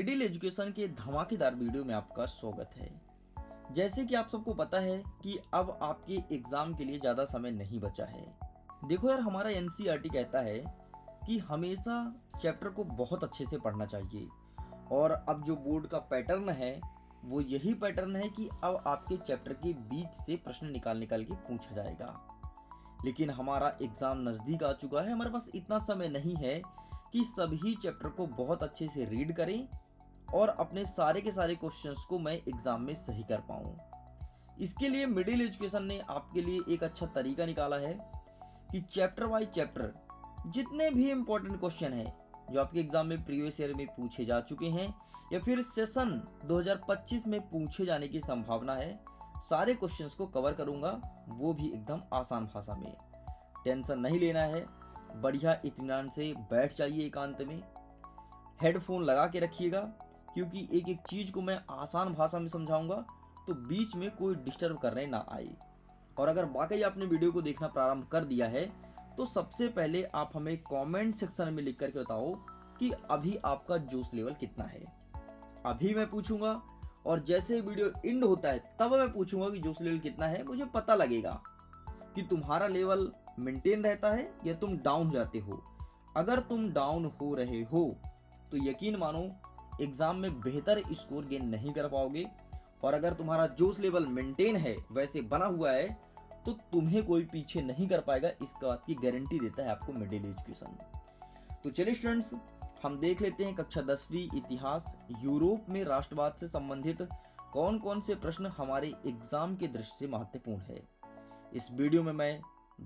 Middle education के धमाकेदार video में आपका स्वागत है। जैसे कि आप सबको पता है कि अब आपके एग्जाम के लिए ज़्यादा समय नहीं बचा है। देखो यार, हमारा एनसीईआरटी कहता है कि हमेशा चैप्टर को बहुत अच्छे से पढ़ना चाहिए और अब जो बोर्ड का पैटर्न है वो यही पैटर्न है कि अब आपके चैप्टर के बीच से प्रश्न निकाल के पूछा जाएगा। लेकिन हमारा एग्ज़ाम नज़दीक आ चुका है, हमारे पास इतना समय नहीं है कि सभी चैप्टर को बहुत अच्छे से रीड करें और अपने सारे के सारे क्वेश्चंस को मैं एग्जाम में सही कर पाऊँ। इसके लिए मिडिल एजुकेशन ने आपके लिए एक अच्छा तरीका निकाला है कि चैप्टर वाइज चैप्टर जितने भी इम्पोर्टेंट क्वेश्चन हैं जो आपके एग्जाम में प्रीवियस ईयर में पूछे जा चुके हैं या फिर सेशन 2025 में पूछे जाने की संभावना है, सारे क्वेश्चंस को कवर करूंगा, वो भी एकदम आसान भाषा में। टेंशन नहीं लेना है, बढ़िया इत्मीनान से बैठ जाइए एकांत में, हेडफोन लगा के रखिएगा, क्योंकि एक एक चीज़ को मैं आसान भाषा में समझाऊंगा तो बीच में कोई डिस्टर्ब करने ना आए। और अगर वाकई आपने वीडियो को देखना प्रारंभ कर दिया है तो सबसे पहले आप हमें कमेंट सेक्शन में लिख करके बताओ कि अभी आपका जोश लेवल कितना है। अभी मैं पूछूंगा और जैसे वीडियो एंड होता है तब मैं पूछूंगा कि जोश लेवल कितना है। मुझे पता लगेगा कि तुम्हारा लेवल मेंटेन रहता है या तुम डाउन हो जाते हो। अगर तुम डाउन हो रहे हो तो यकीन मानो एग्जाम में बेहतर स्कोर गेन नहीं कर पाओगे, और अगर तुम्हारा जोश लेवल मेंटेन है, वैसे बना हुआ है, तो तुम्हें कोई पीछे नहीं कर पाएगा। इस बात की गारंटी देता है आपको मिडिल एजुकेशन। तो चलिए स्टूडेंट्स, हम देख लेते हैं कक्षा 10वीं इतिहास यूरोप में राष्ट्रवाद से संबंधित कौन कौन से प्रश्न हमारे एग्जाम के दृष्टि से महत्वपूर्ण है। इस वीडियो में मैं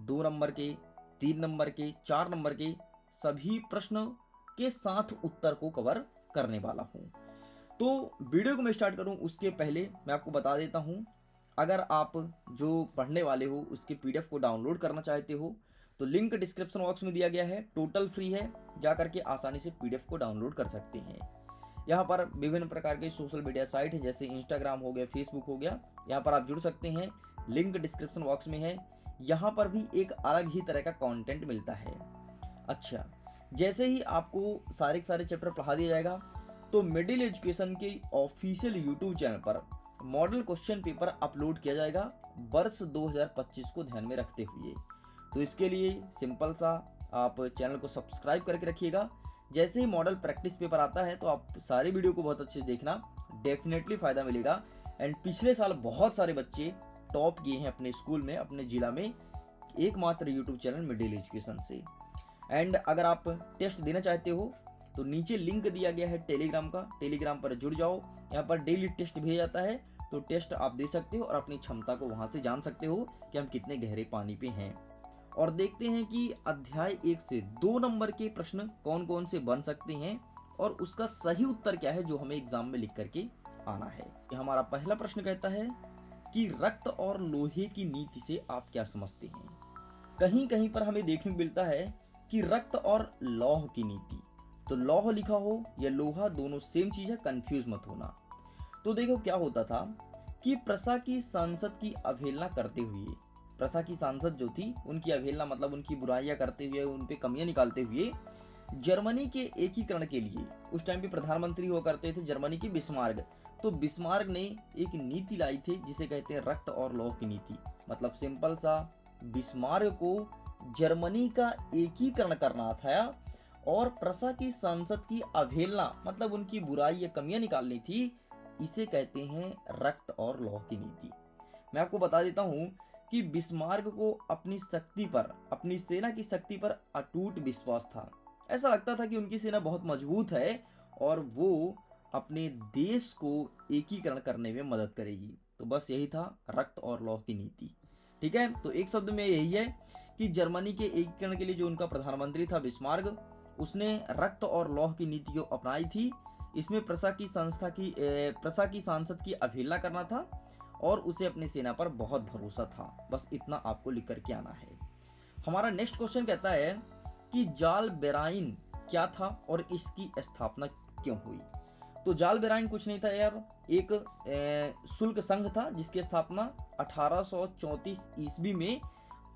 2 नंबर के, 3 नंबर के, 4 नंबर के सभी प्रश्न के साथ उत्तर को कवर करने वाला हूं। तो वीडियो को मैं स्टार्ट करूं उसके पहले मैं आपको बता देता हूं, अगर आप जो पढ़ने वाले हो उसके पीडीएफ को डाउनलोड करना चाहते हो तो लिंक डिस्क्रिप्शन बॉक्स में दिया गया है, टोटल फ्री है, जा करके आसानी से पीडीएफ को डाउनलोड कर सकते हैं। यहाँ पर विभिन्न प्रकार के सोशल मीडिया साइट है, जैसे इंस्टाग्राम हो गया, फेसबुक हो गया, यहाँ पर आप जुड़ सकते हैं, लिंक डिस्क्रिप्शन बॉक्स में है। यहाँ पर भी एक अलग ही तरह का कंटेंट मिलता है। अच्छा, जैसे ही आपको सारे के सारे चैप्टर पढ़ा दिया जाएगा तो मिडिल एजुकेशन के ऑफिशियल यूट्यूब चैनल पर मॉडल क्वेश्चन पेपर अपलोड किया जाएगा वर्ष 2025 को ध्यान में रखते हुए। तो इसके लिए सिंपल सा आप चैनल को सब्सक्राइब करके रखिएगा। जैसे ही मॉडल प्रैक्टिस पेपर आता है तो आप सारे वीडियो को बहुत अच्छे से देखना, डेफिनेटली फायदा मिलेगा। एंड पिछले साल बहुत सारे बच्चे टॉप किए हैं अपने स्कूल में, अपने जिला में, एकमात्र यूट्यूब चैनल मिडिल एजुकेशन से। एंड अगर आप टेस्ट देना चाहते हो तो नीचे लिंक दिया गया है टेलीग्राम का, टेलीग्राम पर जुड़ जाओ। यहाँ पर डेली टेस्ट भेजा जाता है, तो टेस्ट आप दे सकते हो और अपनी क्षमता को वहां से जान सकते हो कि हम कितने गहरे पानी पे हैं। और देखते हैं कि अध्याय 1 से 2 नंबर के प्रश्न कौन कौन से बन सकते हैं और उसका सही उत्तर क्या है जो हमें एग्जाम में लिख करके आना है। हमारा पहला प्रश्न कहता है कि रक्त और लोहे की नीति से आप क्या समझते हैं। कहीं कहीं पर हमें देखने को मिलता है कि रक्त और लौह की नीति, तो लौह लिखा हो या लोहा, दोनों सेम चीज है, कंफ्यूज मत होना। तो देखो क्या होता था कि प्रसा की सांसद की अवहेलना करते हुए, प्रसा की सांसद जो थी उनकी अवहेलना मतलब उनकी बुराइयां करते हुए, उन पे कमियां निकालते हुए जर्मनी के एकीकरण के लिए उस टाइम पे प्रधानमंत्री हुआ करते थे जर्मनी के बिस्मार्क। तो बिस्मार्क ने एक नीति लाई थी जिसे कहते हैं रक्त और लौह की नीति। मतलब सिंपल सा, बिस्मार्क को जर्मनी का एकीकरण करना था और प्रसा की सांसद की अवहेलना मतलब उनकी बुराई या कमियां निकालनी थी। इसे कहते हैं रक्त और लौह की नीति। मैं आपको बता देता हूं कि बिस्मार्क को अपनी शक्ति पर, अपनी सेना की शक्ति पर अटूट विश्वास था। ऐसा लगता था कि उनकी सेना बहुत मजबूत है और वो अपने देश को एकीकरण करने में मदद करेगी। तो बस यही था रक्त और लौह की नीति। ठीक है, तो एक शब्द में यही है कि जर्मनी के एकीकरण के लिए जो उनका प्रधानमंत्री था बिस्मार्क, उसने रक्त और लौह की नीति को अपनाई थी। इसमें प्रसा की सांसद की अवहेलना करना था और उसे अपनी सेना पर बहुत भरोसा था। बस इतना आपको लिख करके आना है। हमारा नेक्स्ट क्वेश्चन कहता है कि जाल बेराइन क्या था और इसकी स्थापना क्यों हुई। तो जाल बेराइन कुछ नहीं था यार, एक शुल्क संघ था जिसकी स्थापना 1834 ईस्वी में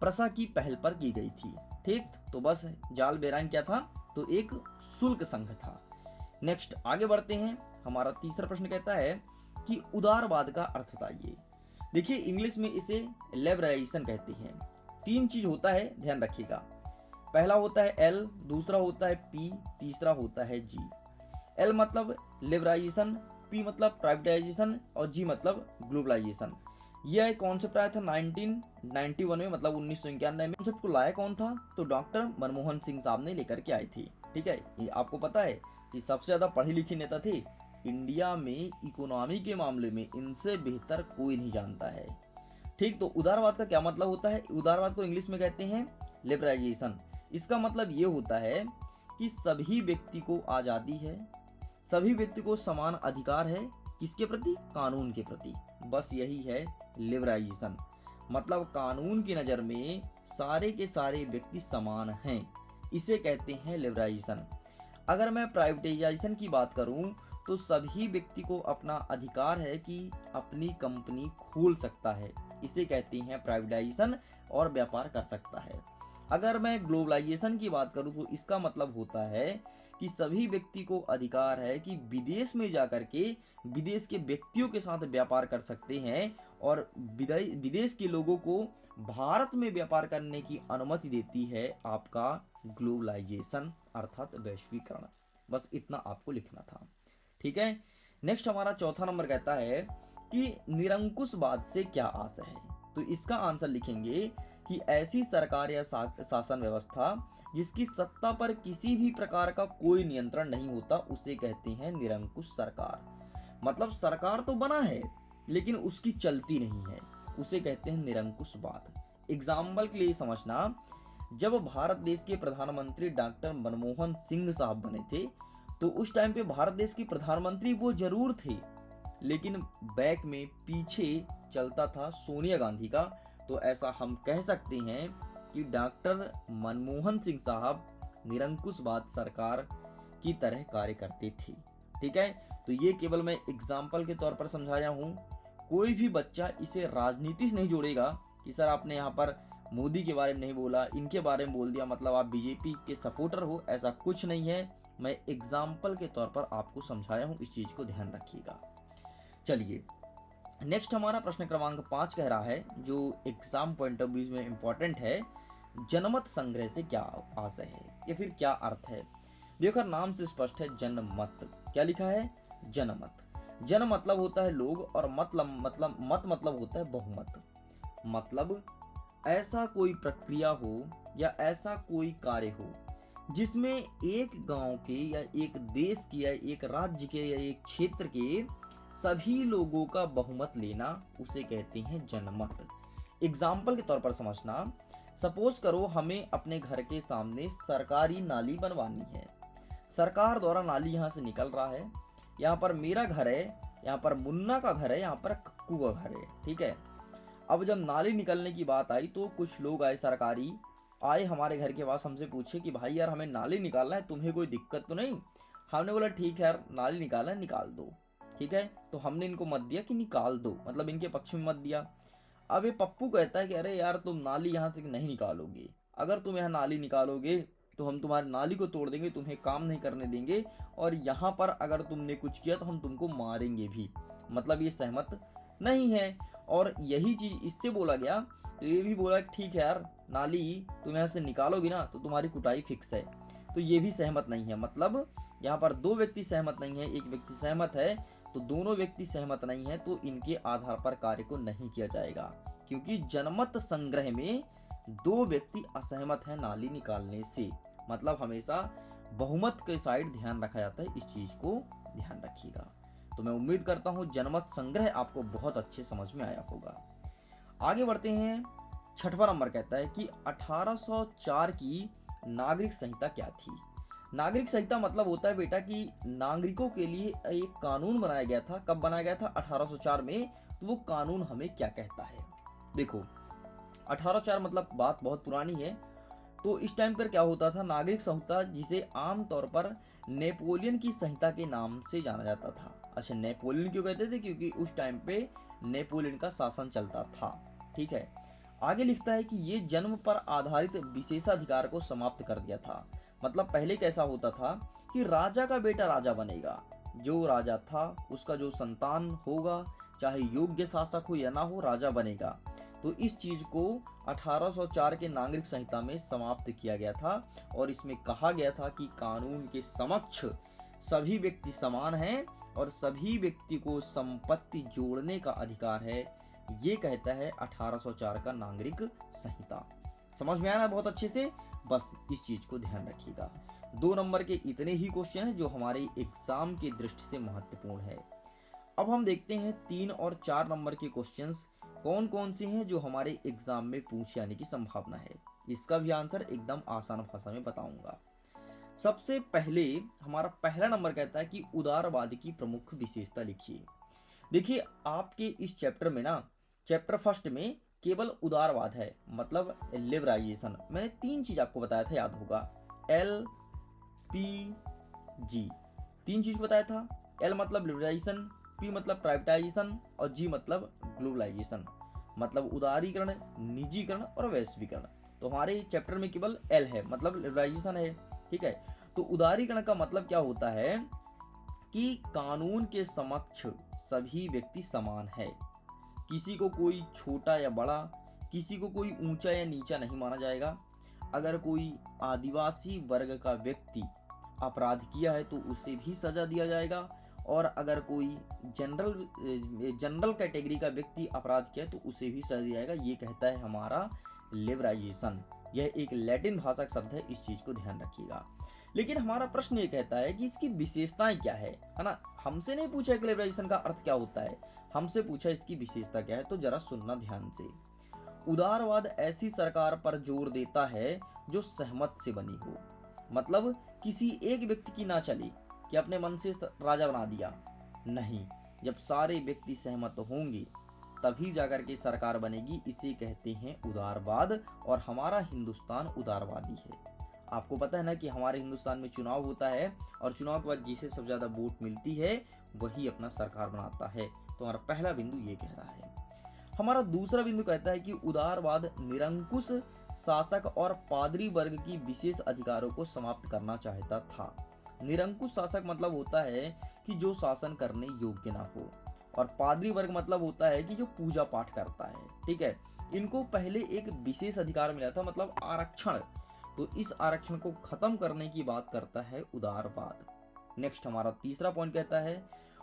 प्रसा की पहल पर की गई थी। ठीक, तो बस जाल बेराइन क्या था, तो एक शुल्क संघ था। नेक्स्ट आगे बढ़ते हैं। हमारा तीसरा प्रश्न कहता है कि उदारवाद का अर्थ बताइए। देखिए इंग्लिश में इसे लिबरलाइजेशन कहते हैं। 3 चीज होता है, ध्यान रखिएगा। पहला होता है एल, दूसरा होता है पी, तीसरा होता है जी। एल मतलब लिबरलाइजेशन, पी मतलब प्राइवेटाइजेशन और जी मतलब ग्लोबलाइजेशन। यह एक कॉन्सेप्ट आया था 1991 में, मतलब 1991 में। कॉन्सेप्ट को लाया कौन था? तो डॉक्टर मनमोहन सिंह साहब ने लेकर के आई थी। ठीक है, ये आपको पता है कि सबसे ज्यादा पढ़े लिखे नेता थे इंडिया में। इकोनॉमी के मामले में इनसे बेहतर कोई नहीं जानता है। ठीक, तो उदारवाद का क्या मतलब होता है? उदारवाद को इंग्लिश में कहते हैं लिबरलाइजेशन। इसका मतलब ये होता है कि सभी व्यक्ति को आज़ादी है, सभी व्यक्ति को समान अधिकार है। किसके प्रति? कानून के प्रति। बस यही है लिबरलाइजेशन। मतलब कानून की नज़र में सारे के सारे व्यक्ति समान हैं, इसे कहते हैं लिबरलाइजेशन। अगर मैं प्राइवेटाइजेशन की बात करूं तो सभी व्यक्ति को अपना अधिकार है कि अपनी कंपनी खोल सकता है, इसे कहते हैं प्राइवेटाइजेशन, और व्यापार कर सकता है। अगर मैं ग्लोबलाइजेशन की बात करूं तो इसका मतलब होता है कि सभी व्यक्ति को अधिकार है कि विदेश में जाकर के विदेश के व्यक्तियों के साथ व्यापार कर सकते हैं, और विदेश के लोगों को भारत में व्यापार करने की अनुमति देती है आपका ग्लोबलाइजेशन अर्थात वैश्वीकरण। बस इतना आपको लिखना था। ठीक है, नेक्स्ट हमारा चौथा नंबर कहता है कि निरंकुशवाद से क्या आशय है। तो इसका आंसर लिखेंगे कि ऐसी सरकार या शासन व्यवस्था जिसकी सत्ता पर किसी भी प्रकार का कोई नियंत्रण नहीं होता, उसे कहते हैं निरंकुश सरकार। मतलब सरकार तो बना है लेकिन उसकी चलती नहीं है, उसे कहते हैं निरंकुशवाद। एग्जाम्पल के लिए समझना, जब भारत देश के प्रधानमंत्री डॉक्टर मनमोहन सिंह साहब बने थे तो उस टाइम पे भारत देश के प्रधानमंत्री वो जरूर थे, लेकिन बैक में पीछे चलता था सोनिया गांधी का। तो ऐसा हम कह सकते हैं कि डॉक्टर मनमोहन सिंह साहब निरंकुशवाद सरकार की तरह कार्य करते थे। ठीक है, तो ये केवल मैं एग्जाम्पल के तौर पर समझाया हूँ। कोई भी बच्चा इसे राजनीति से नहीं जोड़ेगा कि सर आपने यहाँ पर मोदी के बारे में नहीं बोला, इनके बारे में बोल दिया, मतलब आप बीजेपी के सपोर्टर हो, ऐसा कुछ नहीं है। मैं एग्जाम्पल के तौर पर आपको समझाया हूँ, इस चीज को ध्यान रखिएगा। चलिए नेक्स्ट हमारा प्रश्न क्रमांक 5 कह रहा है, जो एग्जाम पॉइंट ऑफ व्यू में इंपॉर्टेंट है, जनमत संग्रह से क्या आशय है या फिर क्या अर्थ है। देखो नाम से स्पष्ट है, जनमत। क्या लिखा है? जनमत। जन मतलब होता है लोग, और मत मतलब होता है बहुमत। मतलब ऐसा कोई प्रक्रिया हो या ऐसा कोई कार्य हो जिसमें एक गांव के या एक देश के या एक राज्य के या एक क्षेत्र के सभी लोगों का बहुमत लेना, उसे कहते हैं जनमत। एग्जाम्पल के तौर पर समझना, सपोज करो हमें अपने घर के सामने सरकारी नाली बनवानी है। सरकार द्वारा नाली यहाँ से निकल रहा है, यहाँ पर मेरा घर है, यहाँ पर मुन्ना का घर है, यहाँ पर कक्कू का घर है। ठीक है, अब जब नाली निकलने की बात आई तो कुछ लोग आए, सरकारी आए हमारे घर के पास, हमसे पूछे कि भाई यार हमें नाली निकालना है, तुम्हें कोई दिक्कत तो नहीं? हमने बोला ठीक है यार, नाली निकालना है, निकाल दो। ठीक है, तो हमने इनको मत दिया कि निकाल दो, मतलब इनके पक्ष में मत दिया। अब ये पप्पू कहता है कि अरे यार तुम नाली यहाँ से नहीं निकालोगे, अगर तुम यहाँ नाली निकालोगे तो हम तुम्हारी नाली को तोड़ देंगे, तुम्हें काम नहीं करने देंगे, और यहाँ पर अगर तुमने कुछ किया तो हम तुमको मारेंगे भी। मतलब ये सहमत नहीं है, और यही चीज इससे बोला गया तो ये भी बोला ठीक है यार, नाली तुम यहाँ से निकालोगी ना तो तुम्हारी कुटाई फिक्स है। तो ये भी सहमत नहीं है। मतलब यहाँ पर 2 व्यक्ति सहमत नहीं है, एक व्यक्ति सहमत है, तो दोनों व्यक्ति सहमत नहीं है, तो इनके आधार पर कार्य को नहीं किया जाएगा, क्योंकि जनमत संग्रह में 2 व्यक्ति असहमत हैं नाली निकालने से। मतलब हमेशा बहुमत के साइड ध्यान रखा जाता है, इस चीज को ध्यान रखिएगा। तो मैं उम्मीद करता हूँ जनमत संग्रह आपको बहुत अच्छे समझ में आया होगा। आगे बढ़ते हैं। 6वां नंबर कहता है कि 1804 की नागरिक संहिता क्या थी। नागरिक संहिता मतलब होता है बेटा कि नागरिकों के लिए एक कानून बनाया गया था। कब बनाया गया था? 1804 में। तो वो कानून हमें क्या कहता है? देखो 1804 मतलब बात बहुत पुरानी है। तो इस टाइम पर क्या होता था, नागरिक संहिता जिसे आमतौर पर नेपोलियन की संहिता के नाम से जाना जाता था। अच्छा, नेपोलियन क्यों कहते थे? क्योंकि उस टाइम पे नेपोलियन का शासन चलता था। ठीक है, आगे लिखता है कि ये जन्म पर आधारित विशेषाधिकार को समाप्त कर दिया था। मतलब पहले कैसा होता था कि राजा का बेटा राजा बनेगा, जो राजा था उसका जो संतान होगा, चाहे योग्य शासक हो या ना हो, राजा बनेगा। तो इस चीज को 1804 के नागरिक संहिता में समाप्त किया गया था और इसमें कहा गया था कि कानून के समक्ष सभी व्यक्ति समान हैं और सभी व्यक्ति को संपत्ति जोड़ने का अधिकार है। ये कहता है 1804 का नागरिक संहिता। समझ में आया ना बहुत अच्छे से? बस इस चीज को ध्यान रखिएगा। 2 नंबर के इतने ही क्वेश्चन हैं जो हमारे एग्जाम की दृष्टि से महत्वपूर्ण है। अब हम देखते हैं 3 और 4 नंबर के क्वेश्चंस कौन कौन से हैं जो हमारे एग्जाम में पूछे आने की संभावना है। इसका भी आंसर एकदम आसान भाषा में बताऊंगा। सबसे पहले हमारा पहला नंबर कहता है कि उदारवाद की प्रमुख विशेषता लिखिए। देखिए आपके इस चैप्टर में ना, चैप्टर फर्स्ट में केवल उदारवाद है, मतलब लिबराइजेशन। मैंने 3 चीज आपको बताया था, याद होगा, LPG 3 चीज बताया था। L मतलब लिबराइजेशन, P मतलब प्राइवेटाइजेशन और G मतलब ग्लोबलाइजेशन, मतलब उदारीकरण, निजीकरण और वैश्वीकरण। तो हमारे चैप्टर में केवल L है, मतलब लिबराइजेशन है। ठीक है, तो उदारीकरण का मतलब क्या होता है कि कानून के समक्ष सभी व्यक्ति समान है, किसी को कोई छोटा या बड़ा, किसी को कोई ऊंचा या नीचा नहीं माना जाएगा। अगर कोई आदिवासी वर्ग का व्यक्ति अपराध किया है तो उसे भी सजा दिया जाएगा, और अगर कोई जनरल कैटेगरी का व्यक्ति अपराध किया है तो उसे भी सजा दिया जाएगा। ये कहता है हमारा लिबराइजेशन। यह एक लैटिन भाषा का शब्द है, इस चीज को ध्यान रखिएगा। लेकिन हमारा प्रश्न ये कहता है कि इसकी विशेषताएं क्या है ना। हमसे नहीं पूछा कि लिबराइजेशन का अर्थ क्या होता है, हमसे पूछा इसकी विशेषता क्या है। तो जरा सुनना ध्यान से। उदारवाद ऐसी सरकार पर जोर देता है जो सहमत से बनी हो, मतलब किसी एक व्यक्ति की ना चले कि अपने मन से राजा बना दिया, नहीं, जब सारे व्यक्ति सहमत होंगे तभी जाकर के सरकार बनेगी। इसे कहते हैं उदारवाद, और हमारा हिंदुस्तान उदारवादी है। आपको पता है ना कि हमारे हिंदुस्तान में चुनाव होता है और चुनाव के बाद जिसे सबसे ज्यादा वोट मिलती है वही अपना सरकार बनाता है। तो हमारा पहला बिंदु ये कह रहा है। हमारा दूसरा बिंदु कहता है कि उदारवाद निरंकुश शासक और पादरी वर्ग की विशेष अधिकारों को समाप्त करना चाहता था। निरंकुश शासक मतलब होता है कि जो शासन करने योग्य ना हो, और पादरी वर्ग मतलब होता है कि जो पूजा पाठ करता है। ठीक है, इनको पहले एक विशेष अधिकार मिला था, मतलब आरक्षण। तो इस आरक्षण को खत्म करने की बात करता है उदारवाद। नेक्स्ट हमारा तीसरा पॉइंट कहता है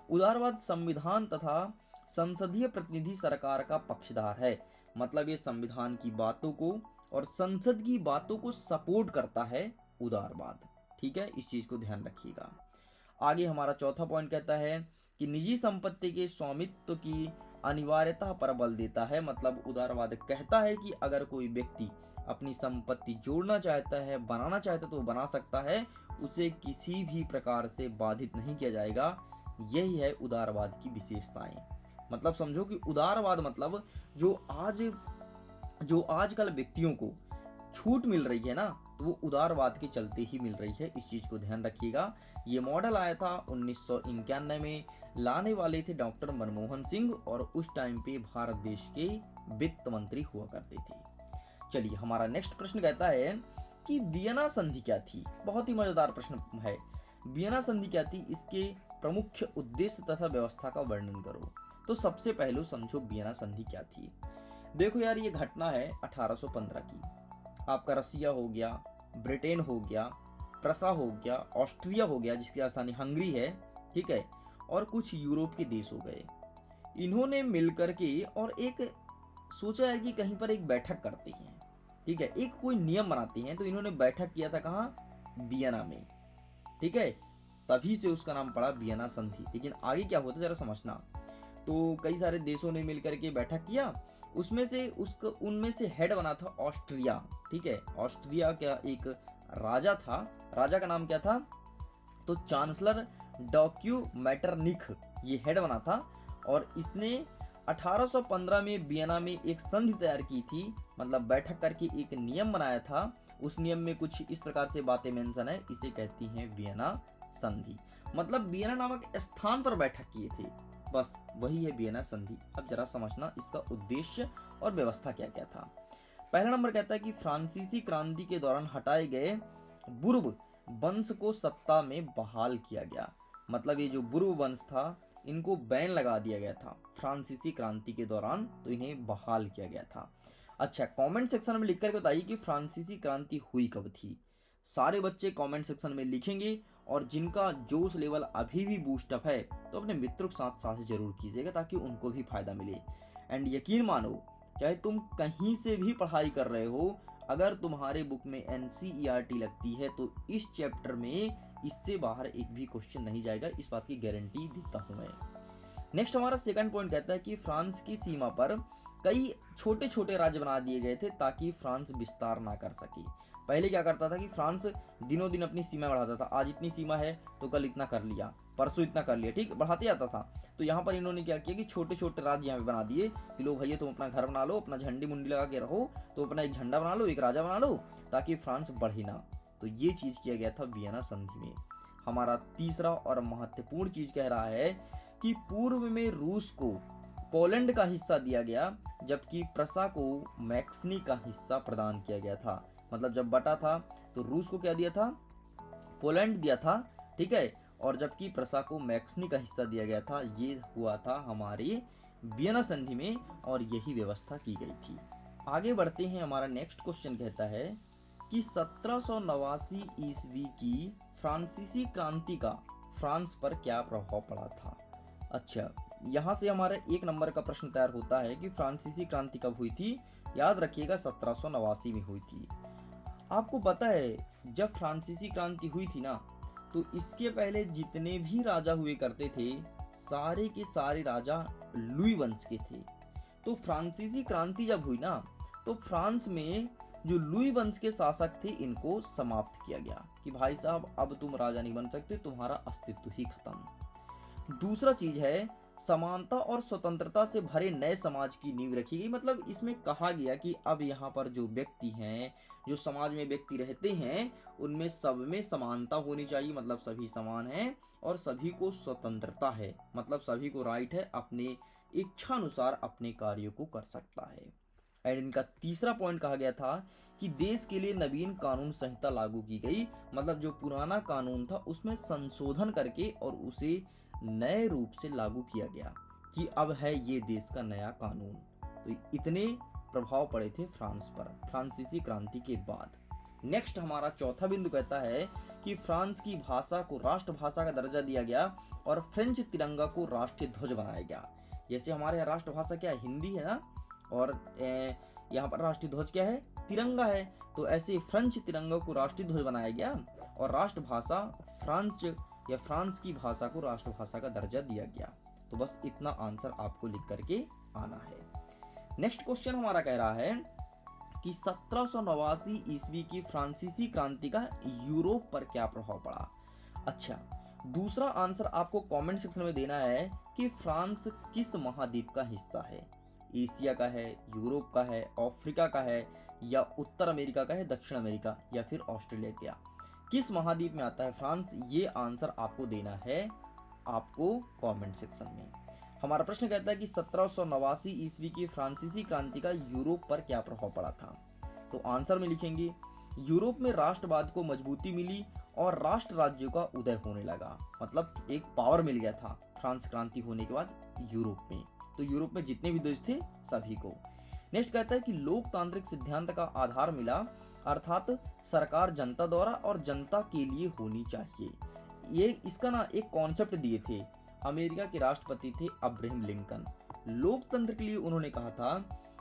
उदारवाद संविधान तथा संसदीय प्रतिनिधि सरकार का पक्षधार है, मतलब ये संविधान की बातों को और संसद की बातों को सपोर्ट करता है उदारवाद। ठीक है, इस चीज को ध्यान रखिएगा। आगे हमारा चौथा पॉइंट कहता है कि निजी संपत्ति के स्वामित्व की अनिवार्यता पर बल देता है, मतलब उदारवाद कहता है कि अगर कोई व्यक्ति अपनी संपत्ति जोड़ना चाहता है, बनाना चाहता है तो वो बना सकता है, उसे किसी भी प्रकार से बाधित नहीं किया जाएगा। यही है उदारवाद की विशेषताएं। मतलब समझो कि उदारवाद मतलब जो आजकल व्यक्तियों को छूट मिल रही है ना, तो वो उदारवाद के चलते ही मिल रही है। इस चीज को ध्यान रखिएगा। ये मॉडल आया था 1991 में, लाने वाले थे डॉक्टर मनमोहन सिंह, और उस टाइम पे भारत देश के वित्त मंत्री हुआ करते थे। चलिए हमारा नेक्स्ट प्रश्न कहता है कि वियना संधि क्या थी। बहुत ही मजेदार प्रश्न है। वियना संधि क्या थी, इसके प्रमुख उद्देश्य तथा व्यवस्था का वर्णन करो। तो सबसे पहले समझो वियना संधि क्या थी। देखो यार, ये घटना है 1815 की। आपका रसिया हो गया, ब्रिटेन हो गया, प्रसा हो गया, ऑस्ट्रिया हो गया जिसकी राजधानी हंगरी है, ठीक है, और कुछ यूरोप के देश हो गए। इन्होंने मिलकर के और एक सोचा है कि कहीं पर एक बैठक करते हैं, ठीक है, एक कोई नियम बनाते हैं। तो इन्होंने बैठक किया था कहाँ? वियना में। ठीक है, तभी से उसका नाम पड़ा वियना संधि। लेकिन आगे क्या होता जरा समझना। तो कई सारे देशों ने मिलकर के बैठक किया, उनमें से हेड बना था ऑस्ट्रिया। ठीक है, ऑस्ट्रिया का एक राजा था, राजा का नाम क्या था? तो चांसलर डॉक्यू मैटरनिख ये हेड बना था, और इसने 1815 में वियना में एक संधि तैयार की थी, मतलब बैठक करके एक नियम बनाया था। उस नियम में कुछ इस प्रकार से बातें मेंशन है, इसे कहती हैं वियना संधि। मतलब वियना नामक स्थान पर बैठक किए थे, बस वही है वियना संधि। अब जरा समझना इसका उद्देश्य और व्यवस्था क्या क्या था। पहला नंबर कहता है कि फ्रांसीसी क्रांति के दौरान हटाए गए बुर्ब वंश को सत्ता में बहाल किया गया। मतलब ये जो बुर्ब वंश था इनको बैन लगा दिया गया था फ्रांसीसी क्रांति के दौरान, तो इन्हें बहाल किया गया था। अच्छा, कमेंट सेक्शन में लिख करके बताइए कि फ्रांसीसी क्रांति हुई कब थी। सारे बच्चे कमेंट सेक्शन में लिखेंगे, और जिनका जोश लेवल अभी भी बूस्टअप है तो अपने मित्रों के साथ साझा जरूर कीजिएगा ताकि उनको भी फायदा मिले। एंड यकीन मानो, चाहे तुम कहीं से भी पढ़ाई कर रहे हो, अगर तुम्हारे बुक में NCERT लगती है तो इस चैप्टर में इससे बाहर एक भी क्वेश्चन नहीं जाएगा, इस बात की गारंटी देता हूं मैं। नेक्स्ट हमारा सेकंड पॉइंट कहता है कि फ्रांस की सीमा पर कई छोटे छोटे राज्य बना दिए गए थे ताकि फ्रांस विस्तार ना कर सके। पहले क्या करता था कि फ्रांस दिनों दिन अपनी सीमा बढ़ाता था, आज इतनी सीमा है तो कल इतना कर लिया, परसों इतना कर लिया, ठीक, बढ़ाते जाता था। तो यहाँ पर इन्होंने क्या किया कि छोटे छोटे राज्य यहाँ पे बना दिए कि लो भैया तुम अपना घर बना लो, अपना झंडी मुंडी लगा के रहो, तो अपना एक झंडा बना लो, एक राजा बना लो, ताकि फ्रांस बढ़े ना। तो ये चीज़ किया गया था वियना संधि में। हमारा तीसरा और महत्वपूर्ण चीज़ कह रहा है कि पूर्व में रूस को पोलैंड का हिस्सा दिया गया, जबकि प्रसा को मैक्सनी का हिस्सा प्रदान किया गया था। मतलब जब बटा था तो रूस को क्या दिया था, पोलैंड दिया था, ठीक है, और जबकि प्रसा को मैक्सनी का हिस्सा दिया गया था। ये हुआ था हमारी वियना संधि में, और यही व्यवस्था की गई थी। आगे बढ़ते हैं, हमारा नेक्स्ट क्वेश्चन कहता है कि 1789 ईस्वी की फ्रांसीसी क्रांति का फ्रांस पर क्या प्रभाव पड़ा था। अच्छा, यहाँ से हमारा 1 नंबर का प्रश्न तैयार होता है कि फ्रांसीसी क्रांति कब हुई थी। याद रखिएगा 1789 में हुई थी। आपको पता है जब फ्रांसीसी क्रांति हुई थी ना, तो इसके पहले जितने भी राजा हुए करते थे सारे के सारे राजा लुई वंश के थे। तो फ्रांसीसी क्रांति जब हुई ना, तो फ्रांस में जो लुई वंश के शासक थे इनको समाप्त किया गया कि भाई साहब अब तुम राजा नहीं बन सकते, तुम्हारा अस्तित्व ही खत्म। दूसरा चीज है, समानता और स्वतंत्रता से भरे नए समाज की नींव रखी गई। मतलब इसमें कहा गया कि अब यहाँ पर जो व्यक्ति हैं, जो समाज में व्यक्ति रहते हैं, उनमें सब में समानता होनी चाहिए, मतलब सभी समान हैं, और सभी को स्वतंत्रता है, मतलब सभी को राइट है अपने इच्छा अनुसार अपने कार्यों को कर सकता है। एंड इनका तीसरा पॉइंट कहा गया था कि देश के लिए नवीन कानून संहिता लागू की गई। मतलब जो पुराना कानून था उसमें संशोधन करके और उसे नए रूप से लागू किया गया कि अब है ये देश का नया कानून। तो इतने प्रभाव पड़े थे फ्रांस पर फ्रांसीसी क्रांति के बाद। नेक्स्ट हमारा चौथा बिंदु कहता है कि फ्रांस की भाषा को राष्ट्रभाषा का दर्जा दिया गया और फ्रेंच तिरंगा को राष्ट्रीय ध्वज बनाया गया। जैसे हमारे यहाँ राष्ट्रभाषा क्या है, हिंदी है ना, और यहाँ पर राष्ट्रीय ध्वज क्या है, तिरंगा है। तो ऐसे फ्रेंच तिरंगा को राष्ट्रीय ध्वज बनाया गया और राष्ट्रभाषा फ्रांस या फ्रांस की भाषा को राष्ट्रभाषा का दर्जा दिया गया। तो बस इतना आंसर आपको लिख करके आना है। नेक्स्ट क्वेश्चन हमारा कह रहा है कि 1789 ईस्वी की फ्रांसीसी क्रांति का यूरोप पर क्या प्रभाव पड़ा। अच्छा, दूसरा आंसर आपको कमेंट सेक्शन में देना है कि फ्रांस किस महाद्वीप का हिस्सा है, एशिया का है, यूरोप का है, अफ्रीका का है, या उत्तर अमेरिका का है, दक्षिण अमेरिका, या फिर ऑस्ट्रेलिया का, किस महाद्वीप में आता है फ्रांस। ये आंसर आपको देना है आपको कमेंट सेक्शन में। हमारा प्रश्न कहता है कि 1789 ईस्वी की फ्रांसीसी क्रांति का यूरोप पर क्या प्रभाव पड़ा था। तो आंसर में लिखेंगे यूरोप में राष्ट्रवाद को मजबूती मिली और राष्ट्र राज्यों का उदय होने लगा। मतलब एक पावर मिल गया था फ्रांस क्रांति होने के बाद यूरोप में। तो यूरोप में जितने भी देश थे सभी को। नेक्स्ट कहता है कि लोकतांत्रिक सिद्धांत का आधार मिला, अर्थात सरकार जनता द्वारा और जनता के लिए होनी चाहिए। ये इसका ना एक कॉन्सेप्ट दिए थे अमेरिका के राष्ट्रपति थे अब्राहम लिंकन। लोकतंत्र के लिए उन्होंने कहा था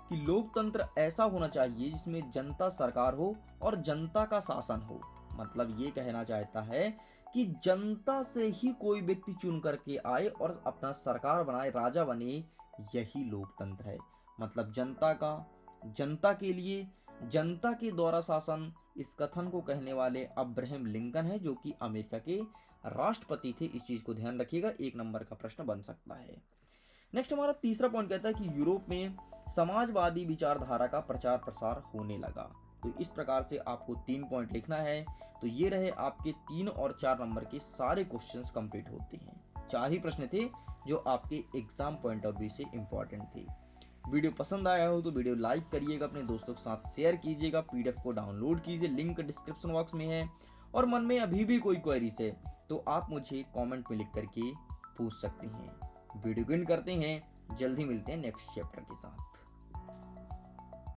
कि लोकतंत्र ऐसा होना चाहिए जिसमें जनता सरकार हो और जनता का शासन हो। मतलब ये कहना चाहता है कि जनता से ही कोई व्यक्ति चुन करके आए और अपना सरकार बनाए, राजा बने, यही लोकतंत्र है। मतलब जनता का, जनता के लिए, जनता के द्वारा शासन, इस कथन को कहने वाले अब्राहम लिंकन है, जो कि अमेरिका के राष्ट्रपति थे। इस चीज को ध्यान रखिएगा, 1 नंबर का प्रश्न बन सकता है। नेक्स्ट हमारा तीसरा पॉइंट कहता है कि यूरोप में समाजवादी विचारधारा का प्रचार प्रसार होने लगा। तो इस प्रकार से आपको 3 पॉइंट लिखना है। तो ये रहे आपके 3 और 4 नंबर के सारे क्वेश्चंस कंप्लीट होते हैं। 4 ही प्रश्न थे जो आपके एग्जाम पॉइंट ऑफ व्यू से इंपॉर्टेंट थे। वीडियो पसंद आया हो तो वीडियो लाइक करिएगा, अपने दोस्तों के साथ शेयर कीजिएगा, पीडीएफ को डाउनलोड कीजिए, लिंक डिस्क्रिप्शन बॉक्स में है। और मन में अभी भी कोई क्वेरीज है तो आप मुझे कमेंट में लिख करके पूछ सकते हैं। वीडियो को एंड करते हैं, जल्दी मिलते हैं नेक्स्ट चैप्टर के साथ।